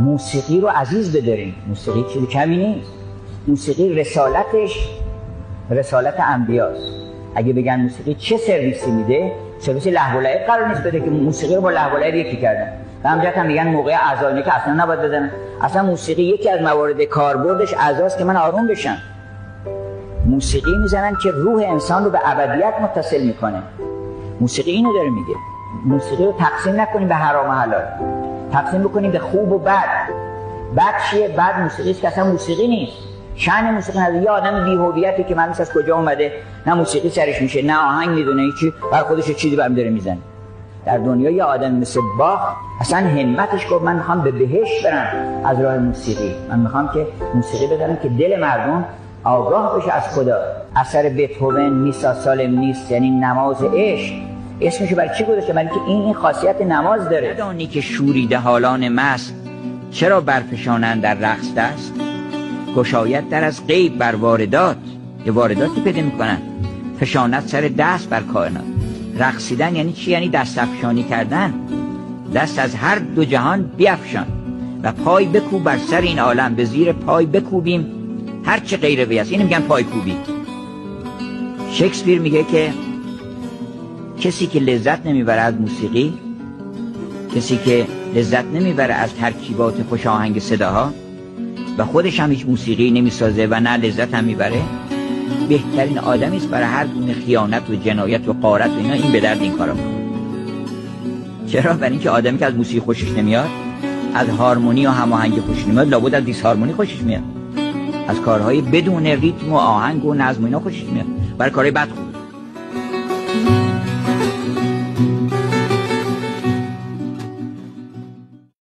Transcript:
موسیقی رو عزیز بداریم. موسیقی چیز کمی نیست. موسیقی رسالتش رسالت انبیاست. اگه بگن موسیقی چه سرویسی میده، سرویس لهو و لعب قرار نیست بده که موسیقی رو با لهو و لعب یکی کردن. و همجا هم میگن موقع اذان که اصلا نباید بزنن. اصلا موسیقی یکی از موارد کاربردش اذاست که من آروم بشم. موسیقی میزنن که روح انسان رو به ابدیت متصل میکنه. موسیقی اینو داره میگه. موسیقی رو تقسیم نکنیم به حرام و حلال، تقسیم بکنیم به خوب و بد. بد چیه؟ بد موسیقی است که اصلا موسیقی نیست. شأن موسیقی نداره. یه آدم بی هویتی که معلوم از کجا اومده، نه موسیقی سرش میشه، نه آهنگ میدونه، هیچی، بر خودش چیزی برام داره میزنه. در دنیا یه آدم مثل باخ اصلا همتش گفت من میخوام به بهشت برم از راه موسیقی. من میخوام که موسیقی بدم که دل مردم آگاه بشه از خدا. اثر بتهوون میسا سالم نیست، یعنی نماز عشق. اسمشو برای چی گذاشته؟ برای که این خاصیت نماز داره. ندانی که شوریده حالان مست چرا برفشانند در رقص دست؟ گشاید در از غیب بر واردات، یه وارداتی پیدا میکنن، فشانت سر دست بر کائنات. رقصیدن یعنی چی؟ یعنی دست افشانی کردن. دست از هر دو جهان بیفشان و پای بکوب بر سر این عالم. به زیر پای بکوبیم هر چه غیر وی است. اینو میگن پای کوبی. شکسپیر میگه که کسی که لذت نمیبره از موسیقی، کسی که لذت نمیبره از ترکیبات خوش آهنگ صداها و خودش هم هیچ موسیقی نمیسازه و نه لذت هم میبره، بهترین آدمی است برای هر گونه خیانت و جنایت و غارت و اینا. این به درد این کارا میکنه. چرا؟ برای اینکه آدمی که از موسیقی خوشش نمیاد، از هارمونی و هماهنگی خوشش نمیاد، لابد از دیسهارمونی خوشش میاد، از کارهای بدون ریتم و آهنگ و نظم و اینا خوشش میاد، برای کارهای بد خوب.